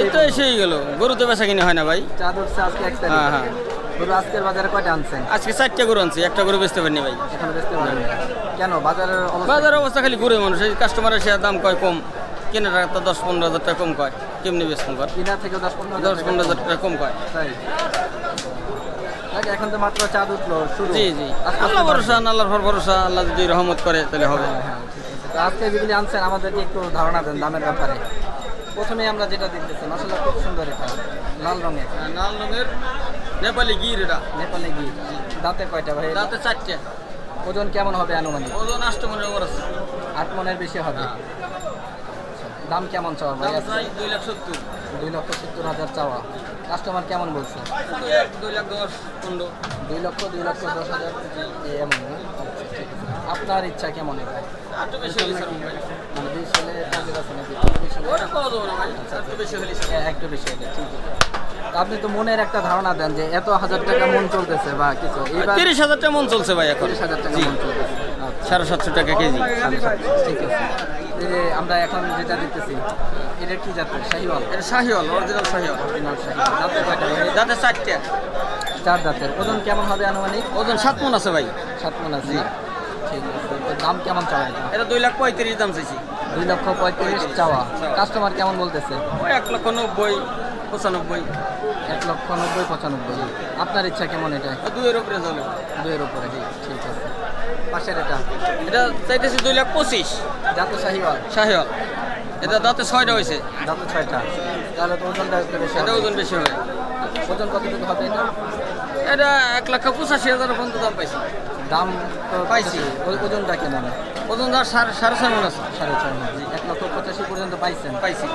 এই তো এসেই গেল, গরু তো বেচা কিনে হয় না ভাই। চাঁদ উঠছে আজকে 1 তারিখ। হ্যাঁ হ্যাঁ, গরু আজকের বাজারে কয়টা আনছেন? আজকে 4টা গরু আনছি, একটা গরু বেচতে পারিনি ভাই। এখনো বেচতে পারেন কেন? বাজারের অবস্থা বাজার অবস্থা খালি ঘুরে মানুষ, এই কাস্টমারের সে দাম কয় কম, কেনার তো 10-15 হাজার টাকা কম কয়, কেমনি বেচতাম কর, কিনা থেকে 10-15 10-15 হাজার টাকা কম কয়। তাই এখন তো মাত্র চাঁদ উঠলো শুরু। জি জি, আস্তে আল্লাহ আস্তে ভরসা, আল্লাহর উপর ভরসা, আল্লাহ যদি রহমত করে তাহলে হবে। হ্যাঁ, হ্যাঁ, ঠিক আছে। তো আজকে যেগুলি আনছেন আমাদেরকে একটু ধারণা দেন দামের ব্যাপারে। প্রথমে আমরা যেটা দেখতেছি মাশাআল্লাহ খুব সুন্দর, এটা লাল রঙের লাল রঙের নেপালি গির, এটা নেপালি গির। দাঁতে কয়টা ভাই? দাঁতে 4টা। ওজন কেমন হবে আনুমানিক? ওজন 8 মনের উপর আছে। 8 মনের বেশি হবে। হ্যাঁ। দাম কেমন চাওয়া ভাই? দাম প্রায় 2,70,000। 2,70,000 চাওয়া। কাস্টমার কেমন বলছে? 2,10,15। 2,10,000 এমন না? আচ্ছা, ঠিক আছে। আপনার ইচ্ছা কেমন এটা? একটু বেশি হলে স্যার মোবাইল। মানে 20 হলে টার্গেট আছে নাকি? 20 হলে? ওটা কত দেবো না ভাই, একটু বেশি হলে স্যার। হ্যাঁ, একটু বেশি হলে ঠিক আছে। তো আপনি তো মনের একটা ধারণা দেন যে এত হাজার টাকা মন চলতেছে বা কিছু, এইবার 30,000 টাকা মন চলছে ভাই এখন। 30,000 টাকা জি। মন চলতেছে। আচ্ছা, 750 টাকা কেজি। ঠিক আছে। এই যে আমরা এখন যেটা দেখতেছি এটা কি জাতের? শাহিওয়াল? এটা শাহিওয়াল, অরিজিনাল শাহিওয়াল। অরিজিনাল শাহিওয়াল। দাঁতে কয়টা ভাই? দাঁতে 4টা। 4 দাঁতের। ওজন কেমন হবে আনুমানিক? ওজন 7 মন আছে ভাই। 7 মণ আছে না? ঠিক আছে। তো দাম কেমন চাওয়া এটা? এটা 2,35,000 দাম চাইছি। 2,35,000 চাওয়া। কাস্টমার কেমন বলতেছে? ওই 1,90,000, 95,000। 1,90,000, 95,000। আপনার ইচ্ছা কেমন এটা? 2 এর উপরে চলে। 2 এর উপরে। ঠিক আছে। পাশের এটা এটা চাইতেছি 2,25,000। জাতে শাহিওয়াল? শাহিওয়াল। এটা দাঁতে 6টা হয়েছে। দাঁতে 6টা। তাহলে তো ওজনটা একটু বেশি এটা হবে। ওজন বেশি হবে। ওজন কতটুকু হবে এটা? এটা 1,85,000 পর্যন্ত দাম পাইছি। দাম তো পাইছি। ওজনটা কেমন? ওজন ধর 6.5 মন আছে। 6.5 মণ। 1,85,000 পর্যন্ত পাইছেন। পাইছি।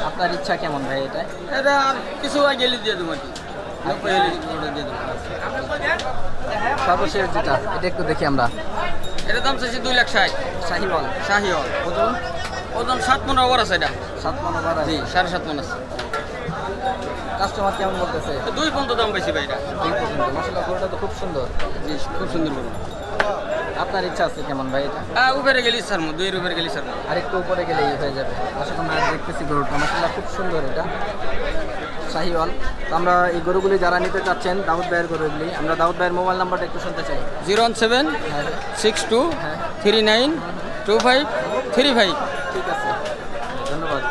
আপনার ইচ্ছা কেমন ভাই এটা? এটা আর কিছু আগে দিয়ে দেবো আর কি, 90 হলে ওটা দিয়ে দেবো। সর্বশেষ যেটা এটা একটু দেখি আমরা। এটার দাম চাইছি 2,60,000। শাহিওয়াল? শাহিওয়াল। ওজন? ওজন 7 মন ওভার আছে এটা। 7 মণ ওভার আছে। জি, 7.5 মন আছে। কাস্টমার কেমন বলতেছে? 2 পর্যন্ত দাম বেশি ভাই এটা। 2 পর্যন্ত। মাশাআল্লাহ গরুটা তো খুব সুন্দর। জি, খুব সুন্দর গরু। আপনার ইচ্ছা আছে কেমন ভাই এটা? উপরে গেলি স্যার, 2 এর উপরে গেলি স্যার। আরেকটু উপরে গেলেই হয়ে যাবে। আসলে আমরা দেখতেছি গরুটা মাশাআল্লাহ খুব সুন্দর, এটা শাহিওয়াল। তো আমরা এই গরুগুলি যারা নিতে চাচ্ছেন দাউদ ভাইয়ের গরুগুলি, আমরা দাউদ ভাইয়ের মোবাইল নাম্বারটা একটু শুনতে চাই। 01762392535। ঠিক আছে, ধন্যবাদ।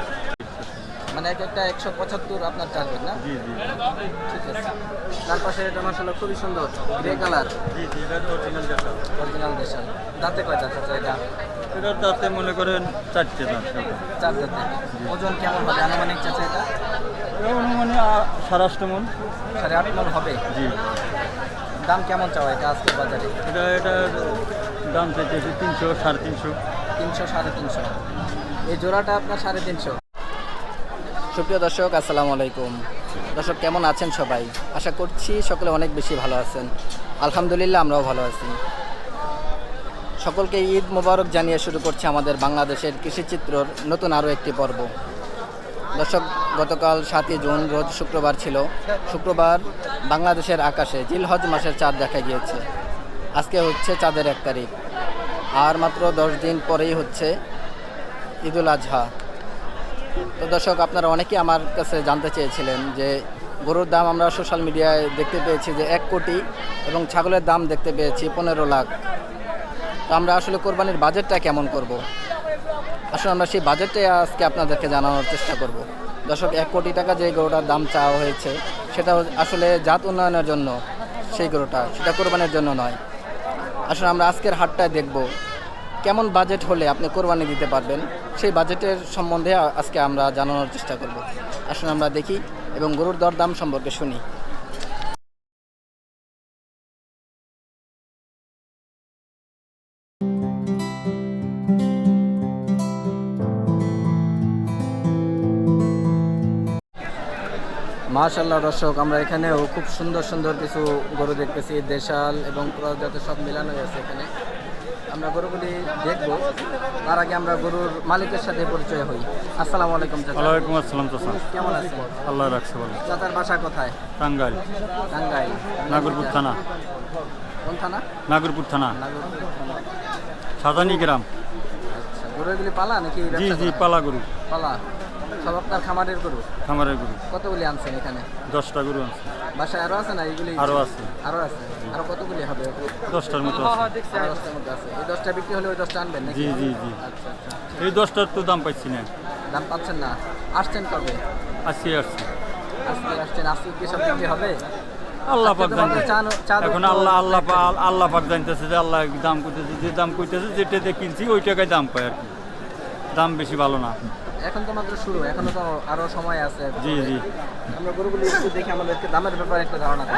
মানে এক একটা 175 আপনার টার্গেট না? জি জি ঠিক আছে। তার পাশে এটা মাশাআল্লাহ খুবই সুন্দর, গ্রে কালার, জি জি, এটা তো অরিজিনাল দেশাল। অরিজিনাল দেশাল। দাঁতে কয় দাঁত আছে এটা? এটার দাঁতে মনে করেন 4টে দাঁত। 4 দাঁতে। ওজন কেমন হবে আনুমানিক চাচা এটা? মানে 8.5 মণ। 8.5 মণ হবে। জি, দাম কেমন চাওয়া এটা আজকের বাজারে? এটার দাম চাইতেছি 300, 350। 300, 350। এই জোড়াটা আপনার 350। সুপ্রিয় দর্শক আসসালামু আলাইকুম। দর্শক কেমন আছেন সবাই? আশা করছি সকলে অনেক বেশি ভালো আছেন। আলহামদুলিল্লাহ আমরাও ভালো আছি। সকলকে ঈদ মোবারক জানিয়ে শুরু করছি আমাদের বাংলাদেশের কৃষিচিত্রর নতুন আরও একটি পর্ব। দর্শক গতকাল 7ই জুন রোজ শুক্রবার ছিল। শুক্রবার বাংলাদেশের আকাশে জিলহজ মাসের চাঁদ দেখা গিয়েছে। আজকে হচ্ছে চাঁদের 1 তারিখ। আর মাত্র 10 দিন পরেই হচ্ছে ঈদুল আজহা। তো দর্শক আপনারা অনেকেই আমার কাছে জানতে চেয়েছিলেন যে গরুর দাম আমরা সোশ্যাল মিডিয়ায় দেখতে পেয়েছি যে 1 কোটি এবং ছাগলের দাম দেখতে পেয়েছি 15 লাখ। তো আমরা আসলে কোরবানির বাজেটটা কেমন করব, আসলে আমরা সেই বাজেটটাই আজকে আপনাদেরকে জানানোর চেষ্টা করব। দর্শক 1 কোটি টাকা যে গরুটার দাম চাওয়া হয়েছে সেটা আসলে জাত উন্নয়নের জন্য, সেই গরুটা সেটা কোরবানির জন্য নয়। আসলে আমরা আজকের হাটটায় দেখব কেমন বাজেট হলে আপনি কোরবানি দিতে পারবেন, সেই বাজেটের সম্বন্ধে আজকে আমরা জানানোর চেষ্টা করব। আসলে আমরা দেখি এবং গরুর দরদাম সম্পর্কে শুনি। মাশাআল্লাহ দর্শক, আমরা এখানেও খুব সুন্দর সুন্দর কিছু গরু দেখতেছি, দেশাল এবং ক্রস জাতের সব মিলানো হয়েছে এখানে। আমরা গরুগুলি দেখব, তার আগে আমরা গরুর মালিকের সাথে পরিচয় হই। আসসালামু আলাইকুম চাচা। ওয়ালাইকুম আসসালাম চাচা। কেমন আছেন? আল্লাহ রাখছে ভালো। চাচার বাসা কোথায়? টাঙ্গাইল, টাঙ্গাইল। নাগরপুর থানা। কোন থানা? নাগরপুর থানা, নাগরপুর থানা। সাজানি গ্রাম। আচ্ছা, গরুগুলি পালা নাকি জি ব্যবসা জি, করা? পালা গরু। পালা। সব আপনার খামারের গরু? খামারের গরু কতগুলি আনছেন এখানে? 10টা গরু আছে। বাসায় আরো আছে না এগুলি? আরো আছে। আরো আছে। আরো কতগুলি হবে? 10টার মতো আছে। আরো 10টার মধ্যে আছে। এই 10টা বিক্রি হলে ওই 10টা আনবেন নাকি? জি জি জি। আচ্ছা আচ্ছা। এই 10টার তো দাম পাচ্ছি না। দাম পাচ্ছেন না? আসছেন কবে? আজকে আসছি। আজকে আসছেন, আজকে কি সব বিক্রি হবে? আল্লাহ পাক আজকে তো আমাদের জানতেছে। এখন আল্লাহ পাক জানতেছে যে আল্লাহ দাম কইতেছে, যে দাম কইতেছে যেটাতে কিনছি ওই টাকায় দাম পাই আর কি। দাম বেশি ভালো না। এখন তো মাত্র শুরু, এখনো তো আরো সময় আছে। জি জি। আমরা গরুগুলি একটু দেখে আমাদেরকে দামের ব্যাপারে একটা ধারণা দেন।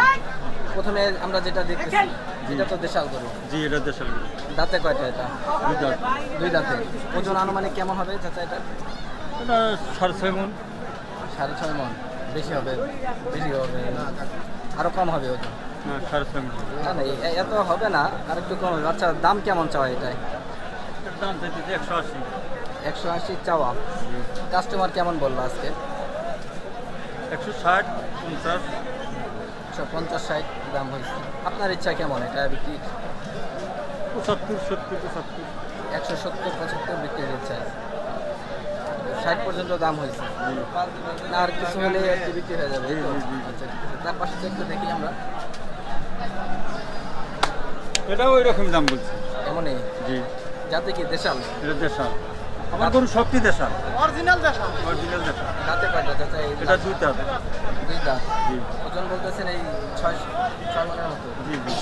প্রথমে আমরা যেটা দেখতেছি, এটা তো দেশাল গরু। জি এটা দেশের গরু। দাঁতে কয়টা এটা? 2 দাঁত। 2 দাঁতে। ওজন আনুমানিক কেমন হবে চাচা এটা? এটা 6.5 মণ। 6.5 মণ। বেশি হবে? বেশি হবে, আরো কম হবে ওজন? হ্যাঁ 6.5 মণ। না না, এত হবে না, আর একটু কম হবে। আচ্ছা, দাম কেমন চাওয়া এটাই? এটার দাম চাইতেছে 180। 180 চাওয়া। কাস্টমার কেমন বললো আজকে? 160, 50। 150-60 দাম হয়েছে। আপনার ইচ্ছা কেমন এটা বিক্রি? 75, 70, 75। 170-75 বিক্রির ইচ্ছা আছে। 60 পর্যন্ত দাম হয়েছে। না আর কিছু হলে আর কি বিক্রি হয়ে যাবে, এই তো? আচ্ছা, ঠিক আছে। তার পাশে তো একটু দেখি আমরা। এটাও ওই রকম দাম বলছে। এমনই? জি। যাতে কি দেশাল? এটা দেশাল। আমার গরু সবটি দেশাল। অরিজিনাল দেশাল। দাঁতে কয়টা চাচা? এটা 2 দাঁত। 2 দাঁত। জি ওজন বলতেছেন এই 6 মণের মতো। জি জি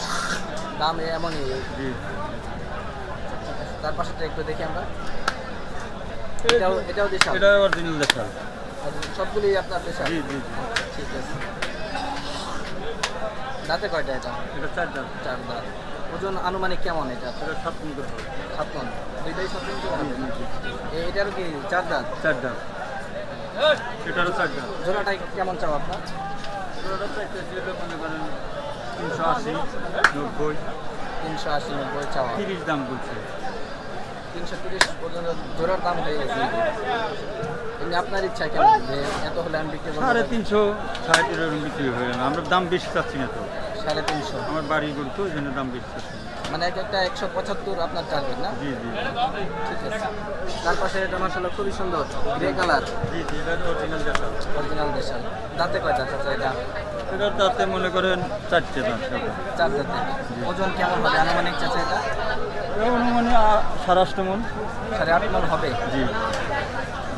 দাম এমনই? জি। তার পাশেটা একটু দেখি আমরা। এটাও দেশাল? এটা অরিজিনাল দেশাল। আর সবগুলি আপনার দেশাল? জি জি জি। ঠিক আছে। দাঁতে কয়টা এটা? এটা 4 দাঁত। 4 দাঁত। ওজন আনুমানিক কেমন এটা? এটা 7 মণ করে হবে। 7 মণ। দুইটাই 7 মণ করে হবে? জি জি। এটারও কি 4 দাঁত? 4 দাঁত। এটারও 4 দাঁত। জোড়াটাই কেমন চাও আপনার? ওটা চাইতেছে এটা মনে করেন 380, 90, 380-90 চাওয়া। 30 দাম বলছে। 330 পর্যন্ত জোড়ার দাম হয়ে গেছে। এমনি আপনার ইচ্ছা কেমন যে এত হলে আমি বিক্রি করবো? 350, 60 এরকম বিক্রি হয়ে গেল। আমরা দাম বেশি চাচ্ছি না তো। 350। আমার বাড়ি গরু তো, এই জন্য দাম বেশি চাচ্ছি না। মানে এক একটা 175 আপনার টার্গেট না? জি জি ঠিক আছে। তার পাশে এটা মাশাআল্লাহ খুবই সুন্দর, গ্রে কালার, জি জি। এটা অরিজিনাল দেশাল। অরিজিনাল দেশাল। দাঁতে কয়টা চাচা এটা? এটার দাঁতে মনে করেন 4টে দাঁত। 4 দাঁতে। ওজন কেমন হবে আনুমানিক চাচা এটা? এটা অনুমানে 8.5 মণ। 8.5 মণ হবে। জি।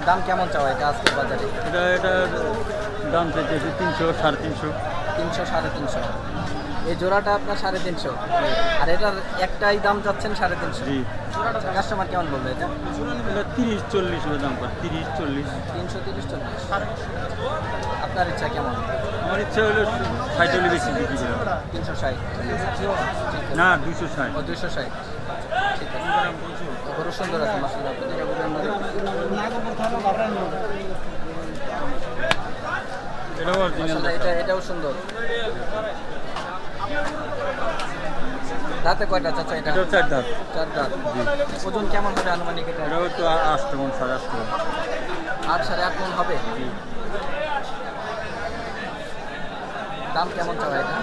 দাম কেমন চাওয়া এটা আজকের বাজারে? এটার দাম চাইতেছে 300, 350। 300, 350। এই জোড়াটা আপনার 350, আর এটার একটাই দাম যাচ্ছেন 350। জি। কাস্টমার কেমন বলবে এটা? এটা 30, 40 হলে দাম পায়। 30, 40। 330-40। আপনার ইচ্ছা কেমন? আমার ইচ্ছা হলো 60 হলে বেশি বিক্রি করে। 360। না 260। ও 260। ঠিক আছে। গরু সুন্দর আছে মাশাআল্লাহ। প্রতিটা গরু আমরা দেখতেছি। এটাও অরিজিনাল। মাশাআল্লাহ, এটাও সুন্দর। দাঁতে কয়টা চাচা এটা? এটাও 4 দাঁত। 4 দাঁত। ওজন কেমন হবে আনুমানিক এটা? এটাও তো 8 মণ, 8.5 মণ। 8-8.5 মণ হবে। দাম কেমন চাওয়া এটা?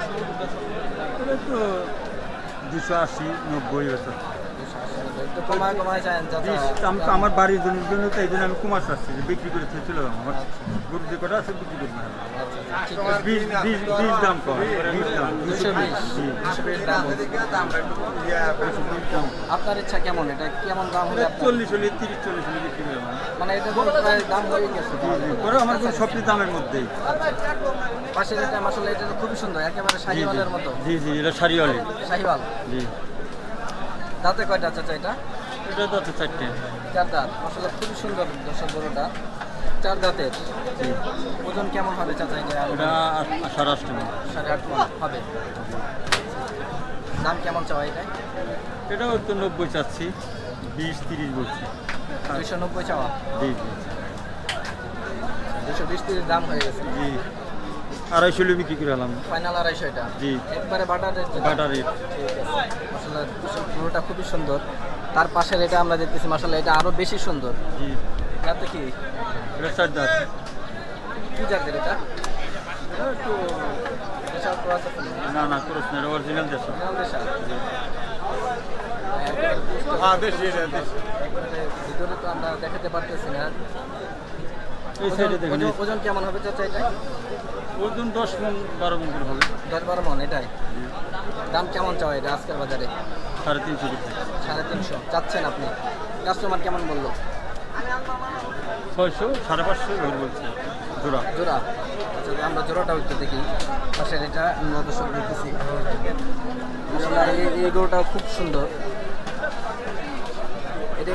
এটা তো 280, 90 হতো। একটু কমায় চান চাচা? আমার বাড়ির জন্য তো এই জন্য আমি কুমার চাচ্ছি যে বিক্রি করে চলে যাবো। আমার গরু যে কটা আছে বিক্রি করবো না। ঠিক আছে। 20 দাম কম। 20 দাম। 220 দাম হয়েছে। 20 দাম। আপনার ইচ্ছা কেমন? এটা কেমন দাম হবে এটা আপনার? 40 হলে 30, 40 হলে বিক্রি করবো। মানে এটা তো প্রায় দাম হয়ে গেছে। পরে আমার গরু সবটি দামের মধ্যেই। পাশে যেটা মাশাআল্লাহ, এটা তো খুবই সুন্দর, একেবারে শাহিওয়ালের মতো। জি জি। এটা সারিওয়ালি। শাহিওয়াল। জি। দাঁতে কয়টা চাচা এটা? এটা তো 4টে। 4 দাঁত। মাশাআল্লাহ খুবই সুন্দর দর্শক গরুটা। 4 দাঁতের। জি। ওজন কেমন হবে চাচা এটা? এটা 8.5 মণ। 8.5 মণ হবে। দাম কেমন চাওয়া এটা? এটাও তো 90 চাচ্ছি। 20, 30 বলছি। 290 চাওয়া। জি জি 220-30 দাম হয়ে গেছে। জি। 250 হলে বিক্রি করে হলাম। ফাইনাল 250 এটা। জি। একবারে বাটার রেট। Butter rate. মাশাআল্লাহ গরুটা খুবই সুন্দর। তার পাশের এটা আমরা দেখতেছি মাশাআল্লাহ, এটা আরো বেশি সুন্দর। জি। যাতে কি এটা 4 দাঁত। কি জাতের এটা? এটা একটু দেশাল ক্রস আছে না? না করছ না, অরিজিনাল দেশ। অরিজিনাল দেশাল। হ্যাঁ দেশি এটা দেশি। একবারে ভিতরে তো আমরা দেখাতে পারতেছি না। এই সাইডে দেখেন ওজন কেমন হবে চাচা এটা? ওজন 10 মণ 12 মণ করে হবে। 10-12 মন এটাই। দাম কেমন চাও এটা আজকের বাজারে? 350 টাকা। 350 চাচ্ছেন আপনি? কাস্টমার কেমন বললো? 600 550 এগুলো বলছে জোড়া। জোড়া? আচ্ছা আমরা জোড়াটাও একটু দেখি। পাশের এটা আমরা দর্শক দেখতেছি। মাশাআল্লাহ এই গরুটাও খুব সুন্দর।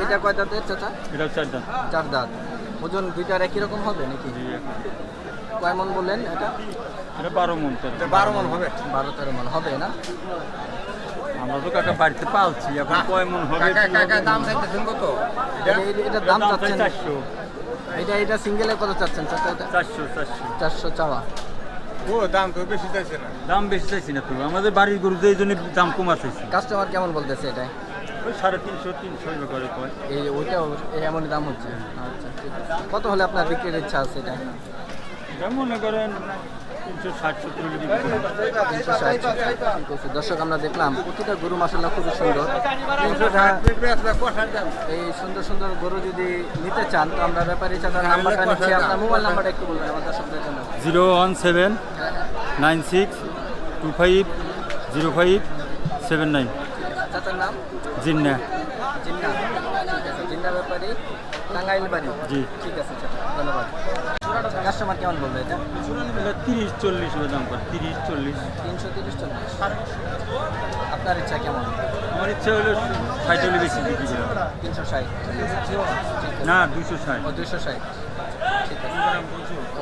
এটা কয় দাঁতের চাচা? এটা 4 দাম। 4 দাঁত। ওজন দুইটার একই রকম হবে নাকি? জি কয় মন বললেন এটা? এটা 12 মণ। 12 মন হবে। 12-13 মন হবে না? আমরা তো কাকা বাড়িতে পালছি, এখন কয় মণ হবে? দাম চাইতেছেন কত? এটা দাম চাচ্ছেন 400। এটা সিঙ্গেলে কত চাচ্ছেন চাচা এটা? 400 400 চাওয়া। ও দাম তো বেশি চাইছে না। দাম বেশি চাইছি না তো, আমাদের বাড়ির গরু এই জন্য দাম কমা চাইছি। কাস্টমার কেমন বলতেছে এটা? ওই 350 300 করে কয়। এই ওইটাও এমনই দাম হচ্ছে? আচ্ছা ঠিক আছে। কত হলে আপনার বিক্রির ইচ্ছা আছে এটা? এটা মনে করেন 360 হলে বিক্রি করব। 360 ঠিক আছে। দর্শক আমরা দেখলাম প্রতিটা গরু মাশাআল্লাহ খুবই সুন্দর। এই সুন্দর সুন্দর গরু যদি নিতে চান তো আমরা ব্যাপারী চাচার নাম্বারটা নিচ্ছি, আপনার মোবাইল নাম্বারটা একটু বলবেন আমার দর্শকদের জন্য। 017 96 25 05 79। চাচার নাম? জিন্না। জিন্না? ঠিক আছে। জিন্না ব্যাপারী, টাঙ্গাইল বাড়ি? জি। ঠিক আছে চাচা, ধন্যবাদ। কাস্টমার কেমন বলবে এটা? এটা 30 40 করে দাম করে, 30 40। 330-40। আপনার ইচ্ছা কেমন? আমার ইচ্ছা হলো 60 হলে বেশি বিক্রি করা। 360? ঠিক আছে। না 260। ও 260। ঠিক আছে।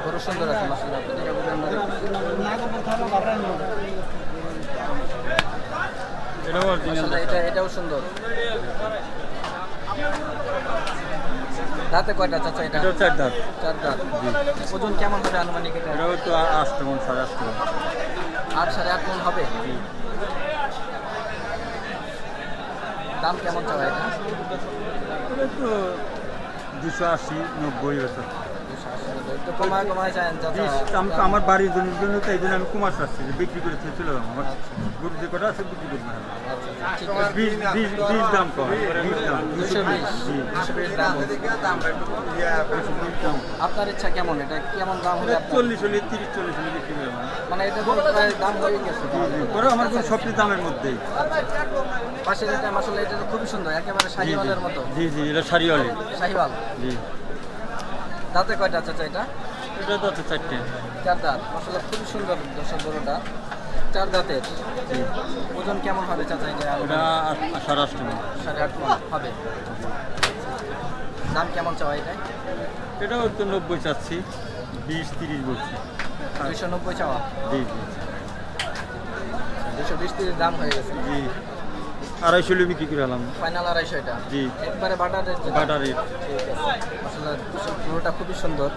গরু সুন্দর আছে মাশাআল্লাহ। প্রতিটা গরু আমরা দেখতেছি। এটা অরিজিনাল। মাশাআল্লাহ এটাও সুন্দর। দাঁতে কয়টা চাচা এটা? এটা 4 দাঁত। 4 দাঁত। ওজন কেমন হবে আনুমানিক এটা? এটা তো 8 মণ 8.5 মণ। 8-8.5 মন হবে। দাম কেমন চাওয়া এটা? এটা তো 280 90 বছর। একটু কমায় চান চাচা? আমার বাড়ির জন্য তো এই জন্য আমি কুমার চাচ্ছি যে বিক্রি করে চলে যাবো। আমার গরু যে কটা আছে বিক্রি করবো না। ঠিক আছে। 20 দাম কম, 20 দাম। 220 দাম বলছে। আপনার ইচ্ছা কেমন? এটা কেমন দাম হলে আপনার? 40 হলে 30 40 হলে বিক্রি করে দেবো। মানে এটা তো প্রায় দাম হয়ে গেছে। করে আমার কোনো সবটি দামের মধ্যেই। পাশে যেটা মাশাআল্লাহ এটা তো খুবই সুন্দর, একেবারে শাহিওয়ালের মতো। জি এটা সারিওয়ালি। শাহিওয়াল? জি। দাঁতে কয়টা চাচা এটা? এটা তো আছে 4টে। 4 দাঁত। মাশাআল্লাহ খুবই সুন্দর দর্শক গরুটা। 4 দাঁতের। জি। ওজন কেমন হবে চাচা এটা? ওটা 8.5 মণ। 8.5 মণ হবে। দাম কেমন চাওয়া এটা? এটাও তো 90 চাচ্ছি, 20 30 বলছি। 290 চাওয়া? জি 220-30 দাম হয়ে গেছে। জি 250 হলে বিক্রি করে এলাম। ফাইনাল 250 এটা? জি। একবারে বাটার রেট? Butter rate. ঠিক আছে। মাশাআল্লাহ গরুটা খুবই সুন্দর।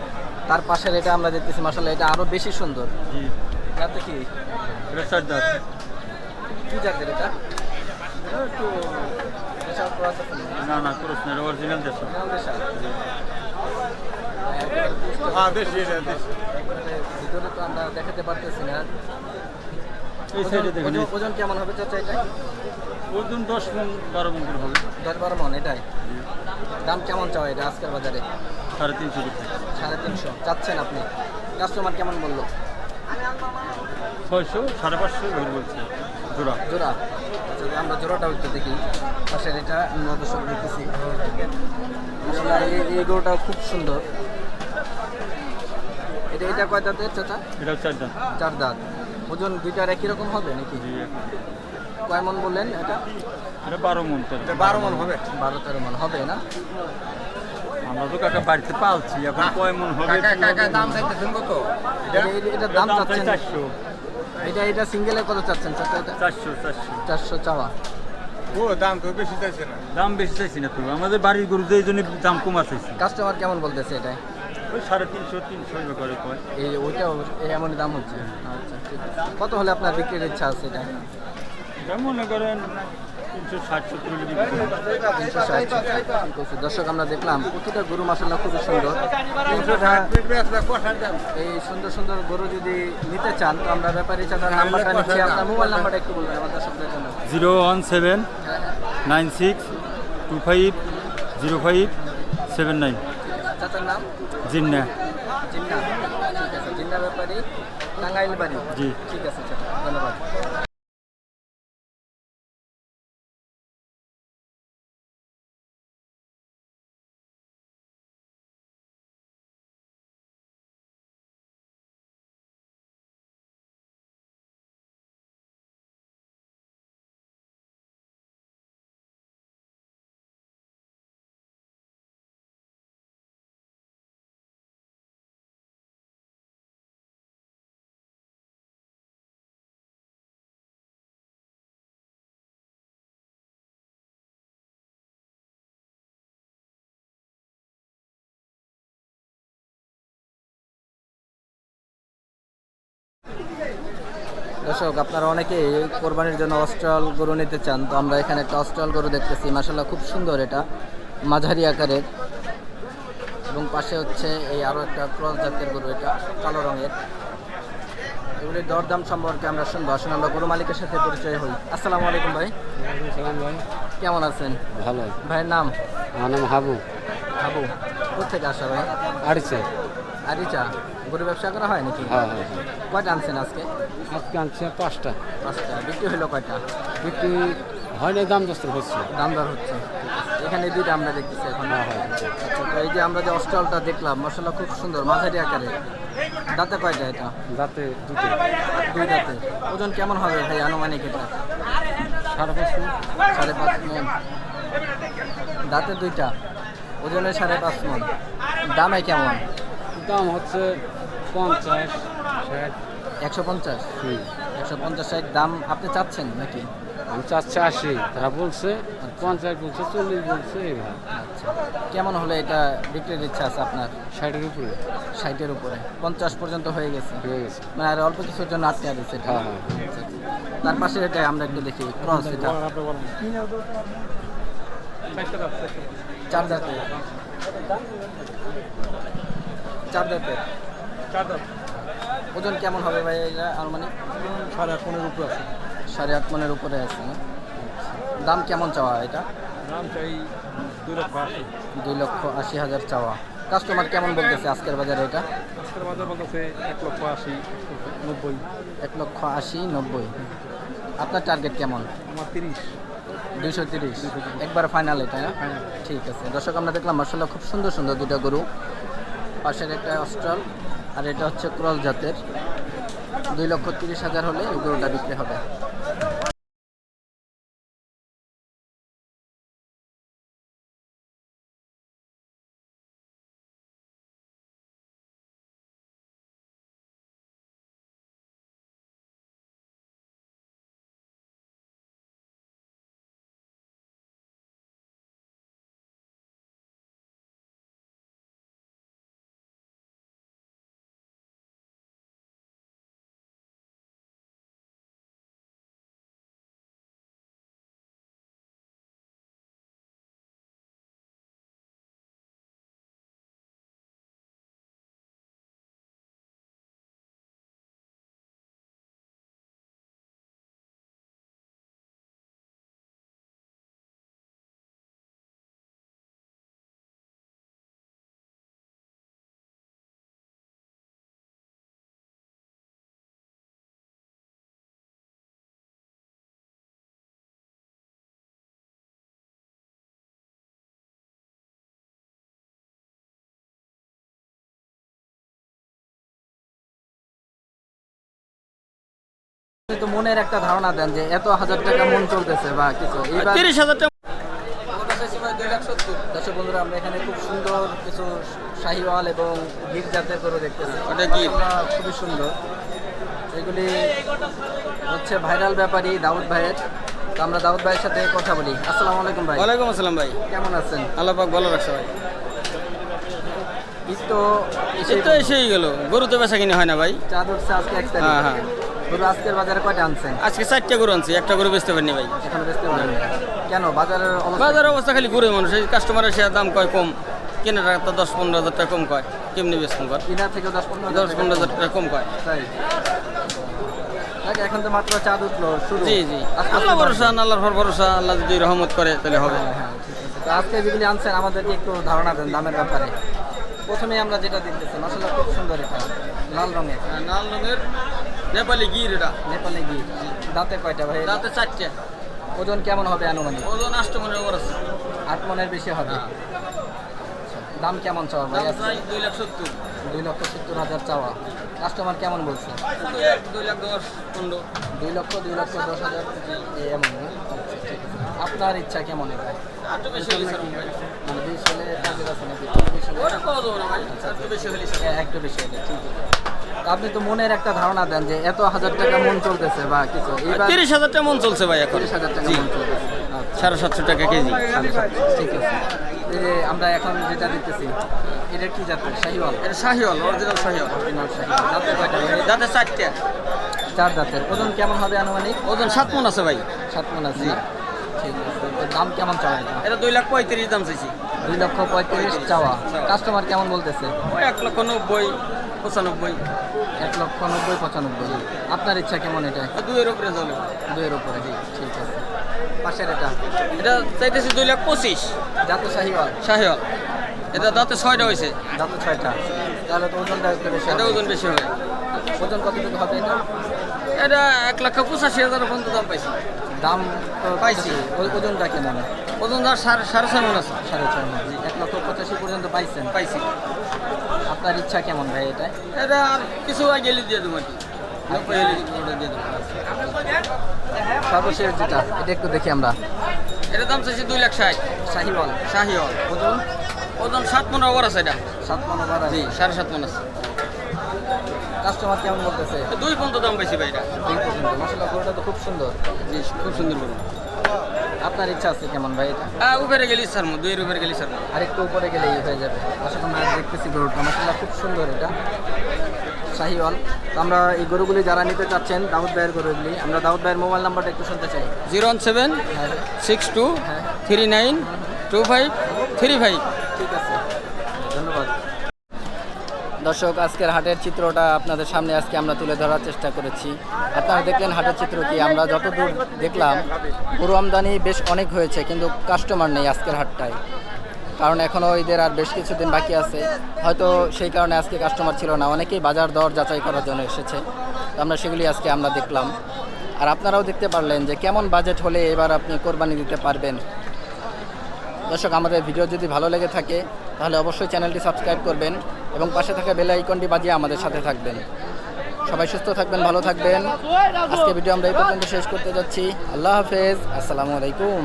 তার পাশের এটা আমরা দেখতেছি মাশাআল্লাহ এটা আরো বেশি সুন্দর। জি। যাতে কি? এটা 4 দাঁত। কি জাতের এটা? এটা তো দেশাল ক্রস আছে? না করছ না, এটা অরিজিনাল দেশ। নাম দেশাল? হ্যাঁ দেশি এটা দেশি। ভিতরে তো আমরা দেখাতে পারতেছি না। এই সাইডে দেখেন। ওজন কেমন হবে চাচা এটা? ওজন 10 মণ 12 মণ করে হবে। 10-12 মন এটাই। দাম কেমন চাও এটা আজকের বাজারে? 350 টাকা। 350 চাচ্ছেন আপনি? কাস্টমার কেমন বললো? 600 550 এগুলো বলছে জোড়া। জোড়া? আচ্ছা আমরা জোড়াটাও একটু দেখি। পাশের এটা আমরা দর্শক দেখতেছি। মাশাআল্লাহ এই গরুটাও খুব সুন্দর। এটা কয় দাঁতের চাচা? এটা 4 দাঁত। 4 দাঁত। ওজন দুইটার একই রকম হবে নাকি? জি। কয় মন বললেন এটা? এটা 12 মণ। 12 মন হবে। 12-13 মন হবে না? আমরা তো কাকা বাড়িতে পালছি, এখন কয় মণ হবে? দাম চাইতেছেন কত? এটা দাম চাচ্ছেন? 400। এটা সিঙ্গেলে কত চাচ্ছেন চাচা এটা? 400 400 চাওয়া। ও দাম তো বেশি চাইছে না। দাম বেশি চাইছি না তো, আমাদের বাড়ির গরু এই জন্য দাম কমা চাইছি। কাস্টমার কেমন বলতেছে এটা? ওই 350 300 করে কয়। এই ওইটাও এমনই দাম হচ্ছে? আচ্ছা ঠিক আছে। কত হলে আপনার বিক্রির ইচ্ছা আছে এটা? এটা মনে করেন 360 70 হলে বিক্রি করব। 360 ঠিক আছে। দর্শক আমরা দেখলাম প্রতিটা গরু মাশাআল্লাহ খুবই সুন্দর। এই সুন্দর সুন্দর গরু যদি নিতে চান তো আমরা ব্যাপারী চাচার নাম্বারটা নিচ্ছি, আপনার মোবাইল নাম্বারটা একটু বলবেন আমার দর্শকদের জন্য। 017 96 25 05 79। চাচার নাম? জিন্না। মুন্না ব্যাপারী, টাঙ্গাইল বাড়ি। জি। ঠিক আছে, চাচা, ধন্যবাদ। দর্শক, আপনারা অনেকেই কোরবানির জন্য অস্ট্রাল গরু নিতে চান, তো আমরা এখানে একটা অস্ট্রাল গরু দেখতেছি। মাশাআল্লাহ খুব সুন্দর, এটা মাঝারি আকারের, এবং পাশে হচ্ছে এই আরও একটা ক্রস জাতের গরু, এটা কালো রঙের। এগুলির দরদাম সম্পর্কে আমরা শুনবো। আসলে আমরা গরু মালিকের সাথে পরিচয় হই। আসসালামু আলাইকুম ভাই, ভাই কেমন আছেন? ভালো। ভাইয়ের নাম? আমার নাম হাবু। হাবু, কোথেকে আসা ভাই? আড়িছে। আরিচা। গরু ব্যবসা করা হয় নাকি? হ্যাঁ হ্যাঁ। কয়টা আনছেন আজকে? আজকে আনছে 5টা। 5টা। বিক্রি হলো কয়টা? বিক্রি হয় না, দাম দস্ত হচ্ছে। দাম দর হচ্ছে। এখানে দুইটা আমরা দেখতেছি এখন। হ্যাঁ হ্যাঁ। আচ্ছা, তো এই যে আমরা যে অস্ট্রালটা দেখলাম, মাশাআল্লাহ খুব সুন্দর, মাঝারি আকারে। দাঁতে কয়টা এটা? দাঁতে দুটো। 2 দাঁতে। ওজন কেমন হবে ভাই আনুমানিক এটা? 5.5 মণ। 5.5 মণ। দাঁতে 2টা, ওজনে 5.5 মণ। দামে কেমন? দাম হচ্ছে 50, 60। 150। 150, 60 দাম আপনি চাচ্ছেন নাকি? আমি চাচ্ছি 80, তারা বলছে 50, বলছে 40, বলছে এইভাবে। আচ্ছা, কেমন হলে এটা বিক্রির ইচ্ছা আছে আপনার? 60-এর উপরে 60-এর উপরে। 50 পর্যন্ত হয়ে গেছে, হয়ে গেছে। মানে আর অল্প কিছুর জন্য আটকে আছে এটা। হ্যাঁ হ্যাঁ। আচ্ছা, আচ্ছা। তার পাশে এটা আমরা একটু দেখি, ক্রস এটা 4 দাঁতে। 4 দাঁতে। ওজন কেমন হবে ভাই এটা আনুমানিক? 8.5 মণের উপরে আছে। 8.5 মণের উপরে আছে না? দাম কেমন চাওয়া এটা? দাম চাই 2,80,000। 2,80,000 চাওয়া। কাস্টমার কেমন বলতেছে আজকের বাজারে এটা? আজকের বাজার বলতেছে 1,80,000, 90। 1,80,000, 90। আপনার টার্গেট কেমন? আমার 30। 230 একবার ফাইনাল এটা না? ঠিক আছে দর্শক, আমরা দেখলাম মাশাআল্লাহ খুব সুন্দর সুন্দর দুটো গরু। পাশের একটা অস্ট্রাল, আর এটা হচ্ছে ক্রস জাতের। 2,30,000 হলে এই গরুটা বিক্রি হবে। তো মনের একটা ধারণা দেন যে এত 1,000 টাকা মন চলতেছে বা কিছু। এইবার 30,000 টাকা। দর্শক বন্ধুরা, আমরা এখানে খুব সুন্দর কিছু শাহিওয়াল এবং গির জাতের গরু দেখতেছি। ওটা গির। খুবই সুন্দর। এগুলি হচ্ছে ভাইরাল ব্যাপারী দাউদ ভাইয়ের। তো আমরা দাউদ ভাইয়ের সাথে কথা বলি। আসসালামু আলাইকুম ভাই, ওয়ালাইকুম আসসালাম ভাই। কেমন আছেন? আল্লাহ পাক ভালো রাখছে ভাই। ঈদ তো এই তো এসেই গেল, গরু তো বেচা কিনে হয় না ভাই। চাঁদ উঠছে আজকে 1 তারিখ। হ্যাঁ হ্যাঁ। গরু আজকের বাজারে কয়টা আনছেন? আজকে 4টা গরু আনছি, একটা গরু বেচতে পারিনি ভাই। এখনো বেচতে পারেন? কেন বাজারের অবস্থা? বাজারের অবস্থা খালি ঘুরে মানুষ, এই কাস্টমারের সে দাম কয় কম, কেনার টাকা 10-15,000 টাকা কম কয়, কেমনি বেচতে কর? কিনা থেকে 10-15,000 10-15,000 টাকা কম কয়। তাই এখন তো মাত্র চাঁদ উঠলো, শুরু। জি জি, আস্তে আল্লাহ আস্তে ভরসা, আল্লাহর উপর ভরসা, আল্লাহ যদি রহমত করে তাহলে হবে। হ্যাঁ, হ্যাঁ, ঠিক আছে। তো আজকে যেগুলি আনছেন আমাদেরকে একটু ধারণা দেন দামের ব্যাপারে। প্রথমে আমরা যেটা দেখতেছি মাশাআল্লাহ খুব সুন্দর এটা। লাল রঙের লাল রঙের নেপালি গির এটা। নেপালে গিয়ে দাঁতে কয়টা ভাই? দাঁতে 4টে। ওজন কেমন হবে আনুমানিক? ওজন 8 মনের উপর আছে। 8 মনের বেশি হবে। হ্যাঁ। দাম কেমন চাওয়া ভাই? দাম প্রায় 2,70,000। 2,70,000 চাওয়া। কাস্টমার কেমন বলছে? 2,10,15। 2,10,000 এমন না? আচ্ছা, ঠিক আছে। আপনার ইচ্ছা কেমন এটা? একটু বেশি হলে স্যার মোবাইল। মানে 20 হলে কাজের আছে নাকি? একটু বেশি হলে? ওটা কত দেবো না ভাই, একটু বেশি হলে স্যার। একটু বেশি হলে ঠিক আছে। তা আপনি তো মনের একটা ধারণা দেন যে এত হাজার টাকা মন চলতেছে বা কিছু, এইবার 30,000 টাকা মন চলছে ভাই এখন। 30,000 টাকা জি। মন চলতেছে। আচ্ছা, 750 টাকা কেজি। ঠিক আছে। এই যে আমরা এখন যেটা দেখতেছি এটা কি জাতের? শাহিওয়াল? এটা শাহিওয়াল, অরিজিনাল শাহিওয়াল। অরিজিনাল শাহিওয়াল। দাঁতে কয়টা ভাই? দাঁতে 4টে। 4 দাঁতের। ওজন কেমন হবে আনুমানিক? ওজন 7 মন আছে ভাই। 7 মণ আছে না? ঠিক আছে। তো দাম কেমন চাওয়া এটা? এটা 2,35,000 দাম চাইছি। 2,35,000 চাওয়া। কাস্টমার কেমন বলতেছে? ওই 1,90,000, 95,000। 1,90,000, 95,000। আপনার ইচ্ছা কেমন এটা? 2 এর উপরে চলে। 2 এর উপরে। ঠিক আছে। পাশের এটা এটা চাইতেছি 2,25,000। জাতে শাহিওয়াল? শাহিওয়াল। এটা দাঁতে 6টা হয়েছে। দাঁতে 6টা। তাহলে তো ওজনটা একটু বেশি এটা হবে। ওজন বেশি হবে। ওজন কতটুকু হবে এটা? এটা 1,85,000 পর্যন্ত দাম পাইছি। দাম তো পাইছি। ওজনটা কেমন? ওজন ধর 6.5 মন আছে। 6.5 মণ। 1,85,000 পর্যন্ত পাইছেন। পাইছি। আপনার ইচ্ছা কেমন ভাই এটা? এটা আর কিছু আগে দিয়ে দেবো আর কি। 90 হলে ওটা দিয়ে দেবো। সর্বশেষ যেটা এটা একটু দেখি আমরা। এটার দাম চাইছি 2,60,000। শাহিওয়াল? শাহিওয়াল। ওজন ওজন 7 মন ওভার আছে এটা। 7 মণ বাড়া। জি, 7.5 মন আছে। কাস্টমার কেমন বলতেছে? 2 পর্যন্ত দাম পাইছি ভাই এটা। 2 পর্যন্ত। মাশাআল্লাহ, গরুটা তো খুব সুন্দর। জি, খুব সুন্দর গরু। আপনার ইচ্ছা আছে কেমন ভাই এটা? উপরে গেলি স্যার, 2 এর উপরে গেলি স্যার। আর একটু উপরে গেলেই হয়ে যাবে। আসলে আমরা দেখতেছি গরুটা মাশাআল্লাহ খুব সুন্দর এটা শাহিওয়াল। তো আমরা এই গরুগুলি যারা নিতে চাচ্ছেন দাউদ ভাইয়ের গরুগুলি, আমরা দাউদ ভাইয়ের মোবাইল নাম্বারটা একটু শুনতে চাই। 01762392535। ঠিক আছে, ধন্যবাদ। দর্শক, আজকের হাটের চিত্রটা আপনাদের সামনে আজকে আমরা তুলে ধরার চেষ্টা করেছি। আপনারা দেখলেন হাটের চিত্র কি। আমরা যতদূর দেখলাম গরু আমদানি বেশ অনেক হয়েছে, কিন্তু কাস্টমার নেই আজকের হাটটায়। কারণ এখনও ঈদের আর বেশ কিছুদিন বাকি আছে, হয়তো সেই কারণে আজকে কাস্টমার ছিল না। অনেকেই বাজার দর যাচাই করার জন্য এসেছে। তো আমরা সেগুলি আজকে আমরা দেখলাম। আর আপনারাও দেখতে পারলেন যে কেমন বাজেট হলে এবার আপনি কোরবানি দিতে পারবেন। দর্শক, আমাদের ভিডিও যদি ভালো লেগে থাকে তাহলে অবশ্যই চ্যানেলটি সাবস্ক্রাইব করবেন এবং পাশে থাকা বেল আইকনটি বাজিয়ে আমাদের সাথে থাকবেন। সবাই সুস্থ থাকবেন, ভালো থাকবেন। আজকে ভিডিও আমরা এই পর্যন্ত শেষ করতে যাচ্ছি। আল্লাহ হাফেজ, আসসালামু আলাইকুম।